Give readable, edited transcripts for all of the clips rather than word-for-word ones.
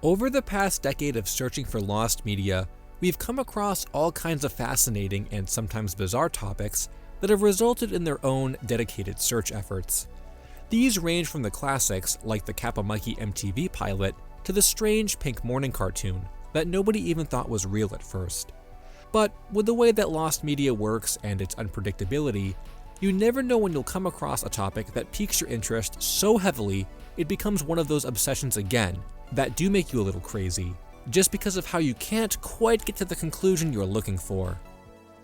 Over the past decade of searching for lost media, we've come across all kinds of fascinating and sometimes bizarre topics that have resulted in their own dedicated search efforts. These range from the classics like the Kappa Mikey MTV pilot to the strange pink morning cartoon that nobody even thought was real at first. But with the way that lost media works and its unpredictability, you never know when you'll come across a topic that piques your interest so heavily it becomes one of those obsessions again that do make you a little crazy, just because of how you can't quite get to the conclusion you're looking for.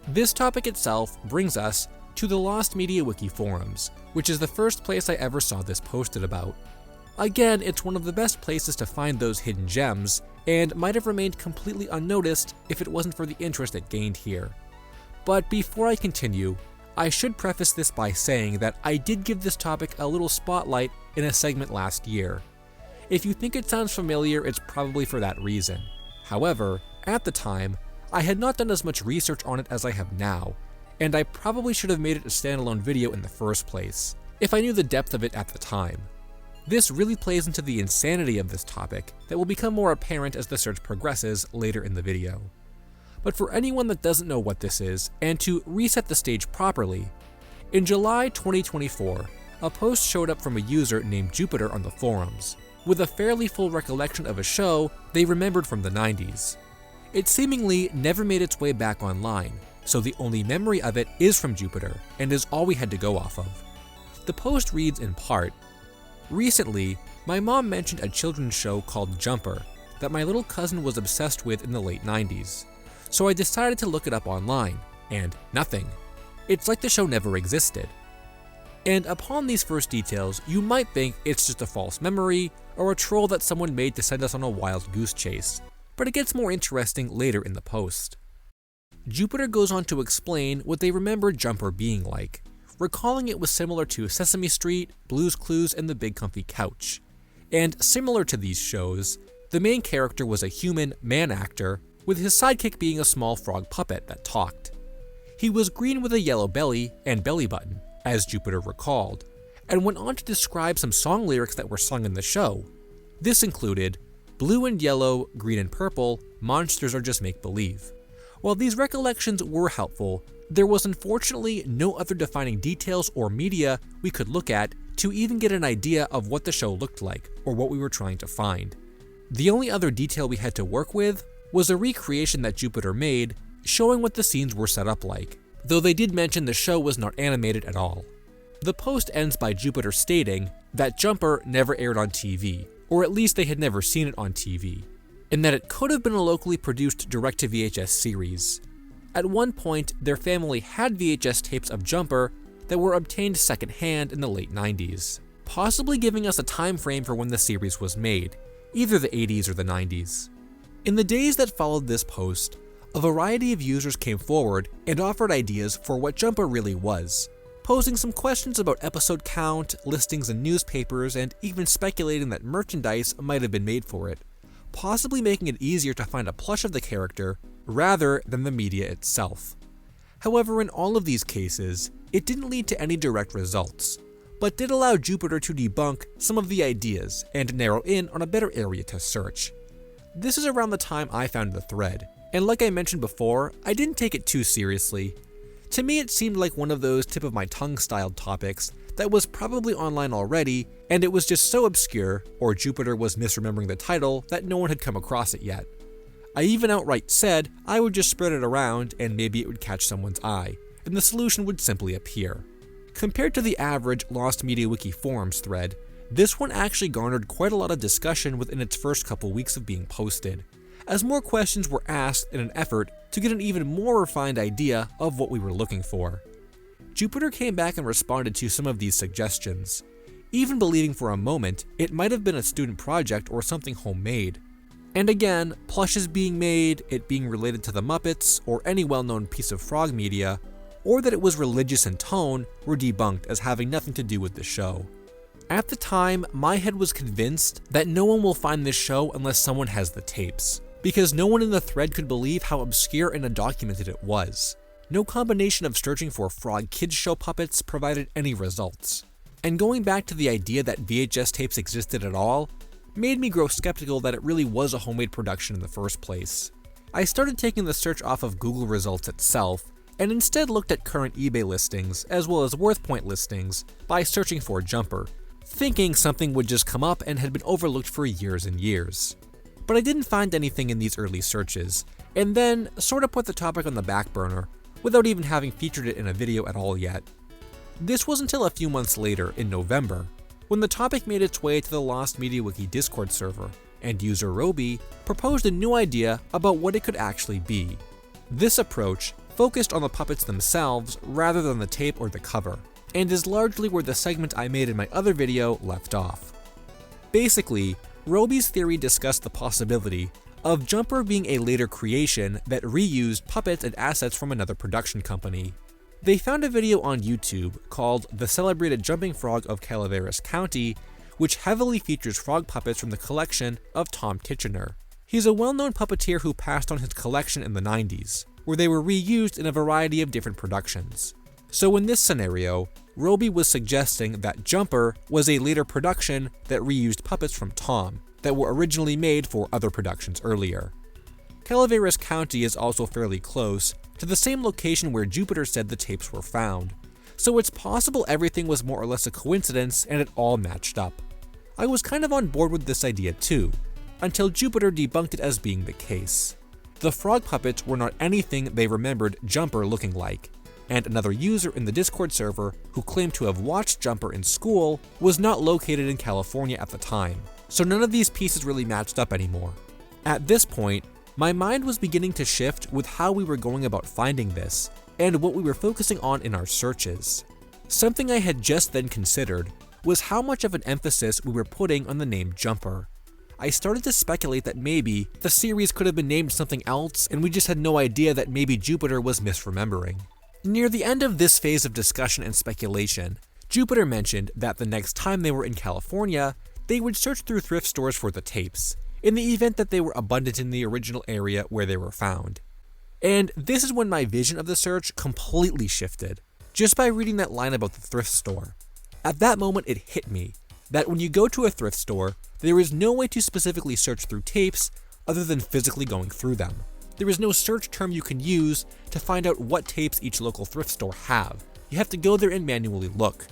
This topic itself brings us to the Lost Media Wiki forums, which is the first place I ever saw this posted about. Again, it's one of the best places to find those hidden gems, and might have remained completely unnoticed if it wasn't for the interest it gained here. But before I continue, I should preface this by saying that I did give this topic a little spotlight in a segment last year. If you think it sounds familiar, it's probably for that reason. However, at the time, I had not done as much research on it as I have now, and I probably should have made it a standalone video in the first place, if I knew the depth of it at the time. This really plays into the insanity of this topic that will become more apparent as the search progresses later in the video. But for anyone that doesn't know what this is, and to reset the stage properly, in July 2024, a post showed up from a user named Jupiter on the forums, with a fairly full recollection of a show they remembered from the 90s. It seemingly never made its way back online, so the only memory of it is from Jupiter, and is all we had to go off of. The post reads in part, "Recently, my mom mentioned a children's show called Jumper that my little cousin was obsessed with in the late 90s. So I decided to look it up online, and nothing. It's like the show never existed." And upon these first details, you might think it's just a false memory or a troll that someone made to send us on a wild goose chase, but it gets more interesting later in the post. Jupiter goes on to explain what they remember Jumper being like, recalling it was similar to Sesame Street, Blue's Clues, and The Big Comfy Couch. And similar to these shows, the main character was a human man actor, with his sidekick being a small frog puppet that talked. He was green with a yellow belly and belly button, as Jupiter recalled, and went on to describe some song lyrics that were sung in the show. This included, "Blue and yellow, green and purple, monsters are just make-believe." While these recollections were helpful, there was unfortunately no other defining details or media we could look at to even get an idea of what the show looked like or what we were trying to find. The only other detail we had to work with was a recreation that Jupiter made showing what the scenes were set up like, though they did mention the show was not animated at all. The post ends by Jupiter stating that Jumper never aired on TV, or at least they had never seen it on TV, and that it could have been a locally produced direct-to-VHS series. At one point, their family had VHS tapes of Jumper that were obtained secondhand in the late 90s, possibly giving us a time frame for when the series was made, either the 80s or the 90s. In the days that followed this post, a variety of users came forward and offered ideas for what Jumper really was, posing some questions about episode count, listings in newspapers, and even speculating that merchandise might have been made for it, possibly making it easier to find a plush of the character rather than the media itself. However, in all of these cases, it didn't lead to any direct results, but did allow Jupiter to debunk some of the ideas and narrow in on a better area to search. This is around the time I found the thread, and like I mentioned before, I didn't take it too seriously. To me, it seemed like one of those tip-of-my-tongue styled topics that was probably online already, and it was just so obscure, or Jupiter was misremembering the title, that no one had come across it yet. I even outright said I would just spread it around and maybe it would catch someone's eye, and the solution would simply appear. Compared to the average Lost Media Wiki forums thread, this one actually garnered quite a lot of discussion within its first couple weeks of being posted, as more questions were asked in an effort to get an even more refined idea of what we were looking for. Jupiter came back and responded to some of these suggestions, even believing for a moment it might have been a student project or something homemade. And again, plushes being made, it being related to the Muppets, or any well-known piece of frog media, or that it was religious in tone, were debunked as having nothing to do with the show. At the time, my head was convinced that no one will find this show unless someone has the tapes, because no one in the thread could believe how obscure and undocumented it was. No combination of searching for frog kids show puppets provided any results. And going back to the idea that VHS tapes existed at all, made me grow skeptical that it really was a homemade production in the first place. I started taking the search off of Google results itself, and instead looked at current eBay listings as well as WorthPoint listings by searching for Jumper, thinking something would just come up and had been overlooked for years and years. But I didn't find anything in these early searches, and then sort of put the topic on the back burner without even having featured it in a video at all yet. This was until a few months later, in November, when the topic made its way to the Lost Media Wiki Discord server, and user Roby proposed a new idea about what it could actually be. This approach focused on the puppets themselves rather than the tape or the cover, and is largely where the segment I made in my other video left off. Basically, Roby's theory discussed the possibility of Jumper being a later creation that reused puppets and assets from another production company. They found a video on YouTube called The Celebrated Jumping Frog of Calaveras County, which heavily features frog puppets from the collection of Tom Titchener. He's a well-known puppeteer who passed on his collection in the 90s, where they were reused in a variety of different productions. So in this scenario, Roby was suggesting that Jumper was a later production that reused puppets from Tom that were originally made for other productions earlier. Calaveras County is also fairly close to the same location where Jupiter said the tapes were found, so it's possible everything was more or less a coincidence and it all matched up. I was kind of on board with this idea too, until Jupiter debunked it as being the case. The frog puppets were not anything they remembered Jumper looking like, and another user in the Discord server who claimed to have watched Jumper in school was not located in California at the time, so none of these pieces really matched up anymore. At this point, my mind was beginning to shift with how we were going about finding this, and what we were focusing on in our searches. Something I had just then considered was how much of an emphasis we were putting on the name Jumper. I started to speculate that maybe the series could have been named something else and we just had no idea that maybe Jupiter was misremembering. Near the end of this phase of discussion and speculation, Jupiter mentioned that the next time they were in California, they would search through thrift stores for the tapes, in the event that they were abundant in the original area where they were found. And this is when my vision of the search completely shifted, just by reading that line about the thrift store. At that moment it hit me that when you go to a thrift store, there is no way to specifically search through tapes other than physically going through them. There is no search term you can use to find out what tapes each local thrift store have. You have to go there and manually look.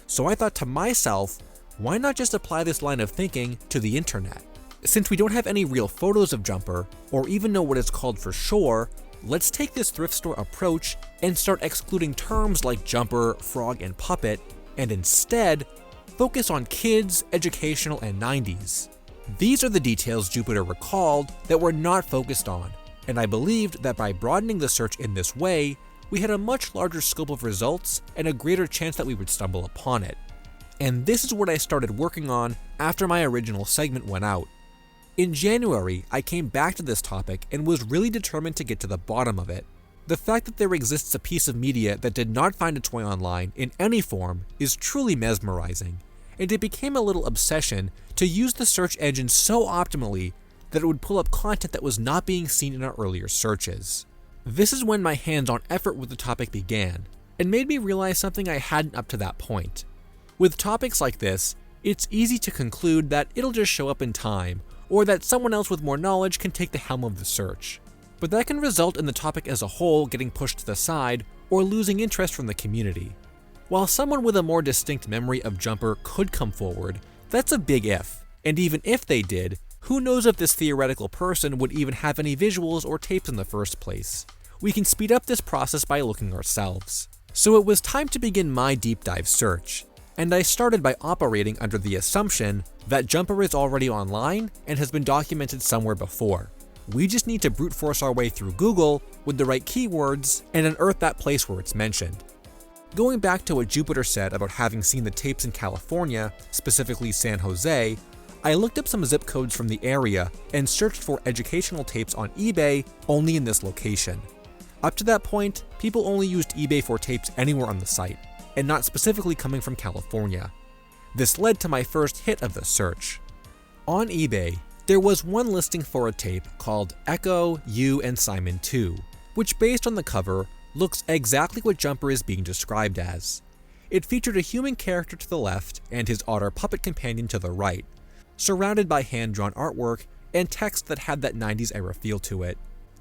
So I thought to myself, why not just apply this line of thinking to the internet? Since we don't have any real photos of Jumper, or even know what it's called for sure, let's take this thrift store approach and start excluding terms like Jumper, Frog, and Puppet, and instead, focus on kids, educational, and 90s. These are the details Jupiter recalled that were not focused on, and I believed that by broadening the search in this way, we had a much larger scope of results and a greater chance that we would stumble upon it. And this is what I started working on after my original segment went out. In January, I came back to this topic and was really determined to get to the bottom of it. The fact that there exists a piece of media that did not find its way online in any form is truly mesmerizing, and it became a little obsession to use the search engine so optimally that it would pull up content that was not being seen in our earlier searches. This is when my hands-on effort with the topic began, and made me realize something I hadn't up to that point. With topics like this, it's easy to conclude that it'll just show up in time, or that someone else with more knowledge can take the helm of the search. But that can result in the topic as a whole getting pushed to the side, or losing interest from the community. While someone with a more distinct memory of Jumper could come forward, that's a big if, and even if they did, who knows if this theoretical person would even have any visuals or tapes in the first place. We can speed up this process by looking ourselves. So it was time to begin my deep dive search, and I started by operating under the assumption that Jumper is already online and has been documented somewhere before. We just need to brute force our way through Google with the right keywords and unearth that place where it's mentioned. Going back to what Jupiter said about having seen the tapes in California, specifically San Jose, I looked up some zip codes from the area and searched for educational tapes on eBay only in this location. Up to that point, people only used eBay for tapes anywhere on the site, and not specifically coming from California. This led to my first hit of the search. On eBay, there was one listing for a tape called Echo, You, and Simon 2, which based on the cover, looks exactly what Jumper is being described as. It featured a human character to the left and his otter puppet companion to the right, surrounded by hand-drawn artwork and text that had that 90s era feel to it.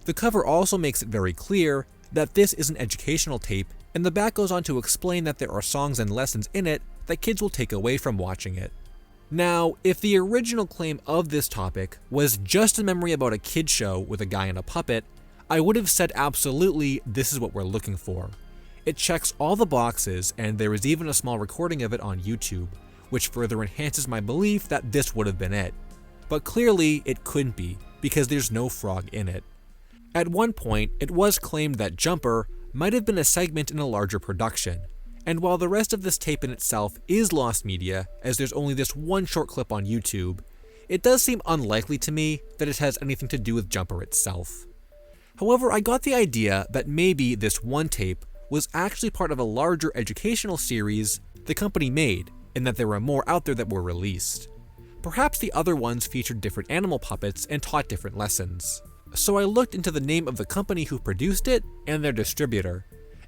The cover also makes it very clear that this is an educational tape, and the back goes on to explain that there are songs and lessons in it that kids will take away from watching it. Now, if the original claim of this topic was just a memory about a kid show with a guy and a puppet, I would have said absolutely this is what we're looking for. It checks all the boxes, and there is even a small recording of it on YouTube, which further enhances my belief that this would have been it. But clearly it couldn't be, because there's no frog in it. At one point, it was claimed that Jumper might have been a segment in a larger production, and while the rest of this tape in itself is lost media, as there's only this one short clip on YouTube, it does seem unlikely to me that it has anything to do with Jumper itself. However, I got the idea that maybe this one tape was actually part of a larger educational series the company made, and that there were more out there that were released. Perhaps the other ones featured different animal puppets and taught different lessons. So I looked into the name of the company who produced it and their distributor,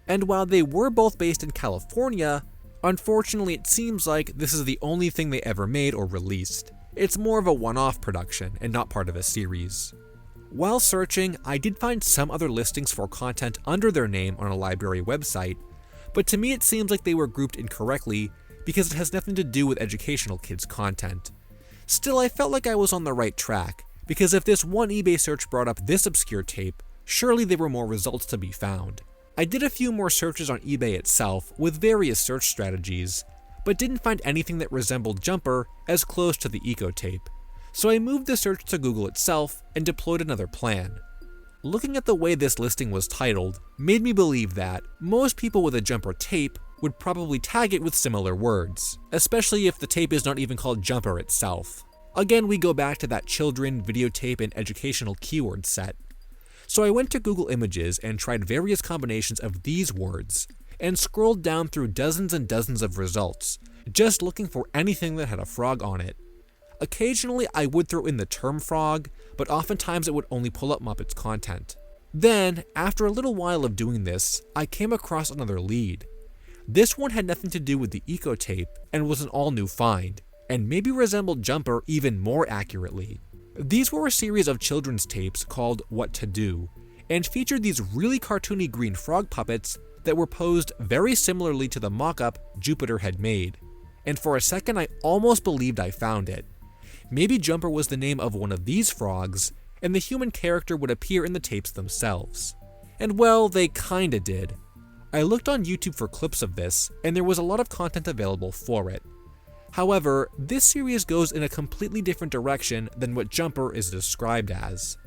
and while they were both based in California, unfortunately it seems like this is the only thing they ever made or released. It's more of a one-off production and not part of a series. While searching, I did find some other listings for content under their name on a library website, but to me it seems like they were grouped incorrectly because it has nothing to do with educational kids content. Still, I felt like I was on the right track, because if this one eBay search brought up this obscure tape, surely there were more results to be found. I did a few more searches on eBay itself with various search strategies, but didn't find anything that resembled Jumper as close to the Eco tape. So I moved the search to Google itself and deployed another plan. Looking at the way this listing was titled made me believe that most people with a Jumper tape would probably tag it with similar words, especially if the tape is not even called Jumper itself. Again, we go back to that children, videotape, and educational keyword set. So I went to Google Images and tried various combinations of these words, and scrolled down through dozens and dozens of results, just looking for anything that had a frog on it. Occasionally I would throw in the term frog, but oftentimes it would only pull up Muppets content. Then, after a little while of doing this, I came across another lead. This one had nothing to do with the Eco tape and was an all-new find, and maybe resembled Jumper even more accurately. These were a series of children's tapes called What to Do, and featured these really cartoony green frog puppets that were posed very similarly to the mock-up Jupiter had made. And for a second I almost believed I found it. Maybe Jumper was the name of one of these frogs, and the human character would appear in the tapes themselves. And well, they kinda did. I looked on YouTube for clips of this, and there was a lot of content available for it. However, this series goes in a completely different direction than what Jumper is described as.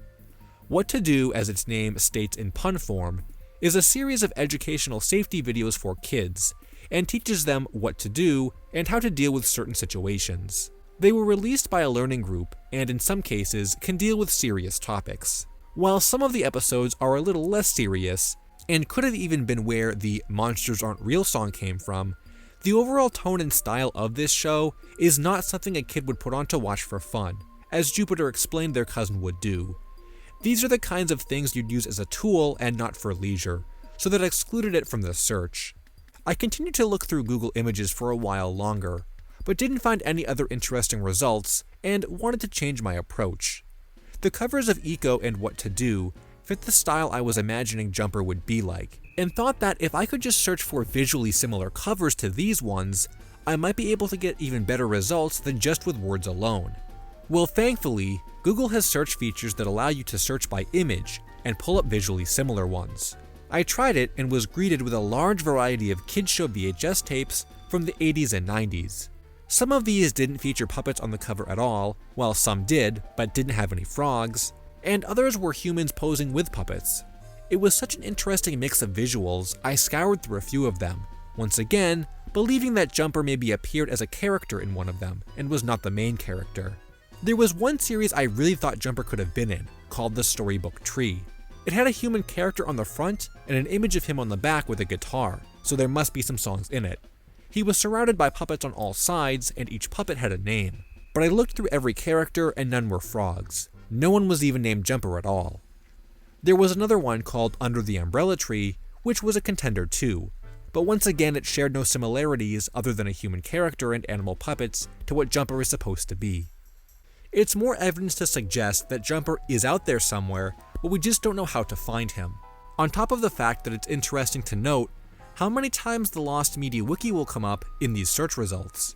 What to Do, as its name states in pun form, is a series of educational safety videos for kids, and teaches them what to do and how to deal with certain situations. They were released by a learning group, and in some cases can deal with serious topics. While some of the episodes are a little less serious, and could have even been where the Monsters Aren't Real song came from, the overall tone and style of this show is not something a kid would put on to watch for fun, as Jupiter explained their cousin would do. These are the kinds of things you'd use as a tool and not for leisure, so that excluded it from the search. I continued to look through Google Images for a while longer, but didn't find any other interesting results and wanted to change my approach. The covers of Eco and What to Do fit the style I was imagining Jumper would be like, and thought that if I could just search for visually similar covers to these ones, I might be able to get even better results than just with words alone. Well, thankfully, Google has search features that allow you to search by image and pull up visually similar ones. I tried it and was greeted with a large variety of kids show VHS tapes from the 80s and 90s. Some of these didn't feature puppets on the cover at all, while some did, but didn't have any frogs, and others were humans posing with puppets. It was such an interesting mix of visuals, I scoured through a few of them, once again, believing that Jumper maybe appeared as a character in one of them, and was not the main character. There was one series I really thought Jumper could have been in, called the Storybook Tree. It had a human character on the front, and an image of him on the back with a guitar, so there must be some songs in it. He was surrounded by puppets on all sides, and each puppet had a name. But I looked through every character, and none were frogs. No one was even named Jumper at all. There was another one called Under the Umbrella Tree, which was a contender too, but once again it shared no similarities other than a human character and animal puppets to what Jumper is supposed to be. It's more evidence to suggest that Jumper is out there somewhere, but we just don't know how to find him. On top of the fact that it's interesting to note how many times the Lost Media Wiki will come up in these search results.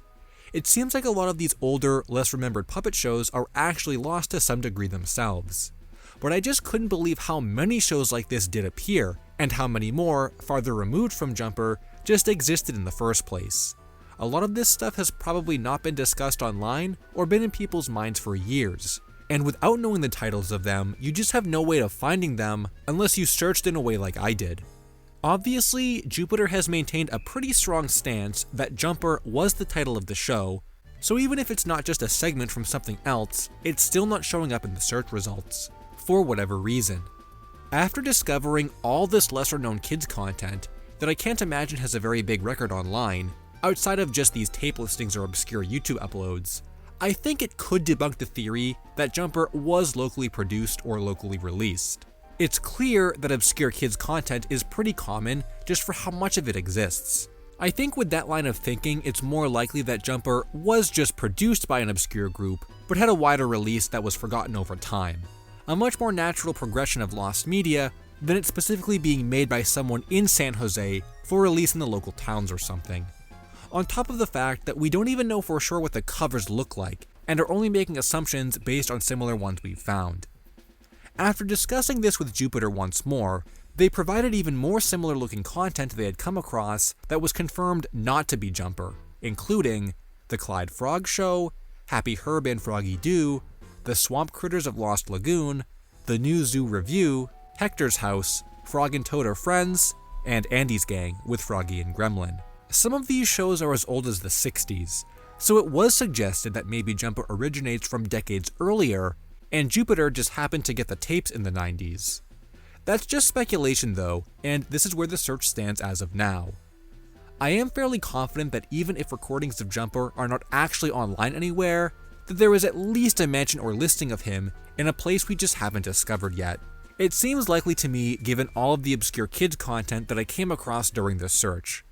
It seems like a lot of these older, less remembered puppet shows are actually lost to some degree themselves. But I just couldn't believe how many shows like this did appear, and how many more, farther removed from Jumper, just existed in the first place. A lot of this stuff has probably not been discussed online or been in people's minds for years, and without knowing the titles of them, you just have no way of finding them unless you searched in a way like I did. Obviously, Jupiter has maintained a pretty strong stance that Jumper was the title of the show, so even if it's not just a segment from something else, it's still not showing up in the search results, for whatever reason. After discovering all this lesser known kids content that I can't imagine has a very big record online, outside of just these tape listings or obscure YouTube uploads, I think it could debunk the theory that Jumper was locally produced or locally released. It's clear that obscure kids content is pretty common just for how much of it exists. I think with that line of thinking, it's more likely that Jumper was just produced by an obscure group, but had a wider release that was forgotten over time. A much more natural progression of lost media than it specifically being made by someone in San Jose for release in the local towns or something. On top of the fact that we don't even know for sure what the covers look like, and are only making assumptions based on similar ones we've found. After discussing this with Jupiter once more, they provided even more similar looking content they had come across that was confirmed not to be Jumper, including The Clyde Frog Show, Happy Herb and Froggy Doo, The Swamp Critters of Lost Lagoon, The New Zoo Review, Hector's House, Frog and Toad Are Friends, and Andy's Gang with Froggy and Gremlin. Some of these shows are as old as the 60s, so it was suggested that maybe Jumper originates from decades earlier, and Jupiter just happened to get the tapes in the 90s. That's just speculation though, and this is where the search stands as of now. I am fairly confident that even if recordings of Jumper are not actually online anywhere, that there is at least a mention or listing of him in a place we just haven't discovered yet. It seems likely to me given all of the obscure kids content that I came across during this search.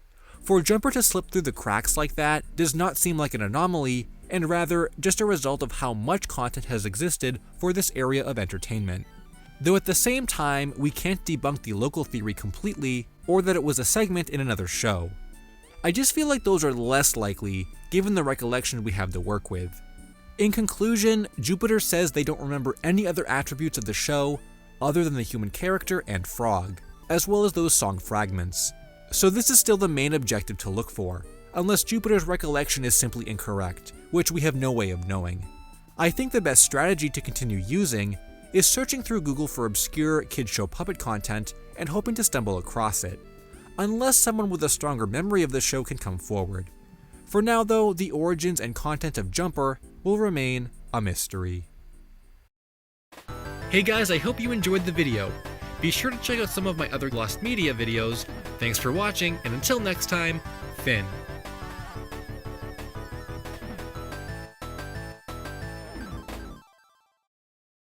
For Jumper to slip through the cracks like that does not seem like an anomaly, and rather just a result of how much content has existed for this area of entertainment. Though at the same time, we can't debunk the local theory completely, or that it was a segment in another show. I just feel like those are less likely, given the recollection we have to work with. In conclusion, Jupiter says they don't remember any other attributes of the show other than the human character and frog, as well as those song fragments. So this is still the main objective to look for, unless Jupiter's recollection is simply incorrect, which we have no way of knowing. I think the best strategy to continue using is searching through Google for obscure kids show puppet content and hoping to stumble across it, unless someone with a stronger memory of the show can come forward. For now though, the origins and content of Jumper will remain a mystery. Hey guys, I hope you enjoyed the video. Be sure to check out some of my other Lost Media videos. Thanks for watching, and until next time, Finn.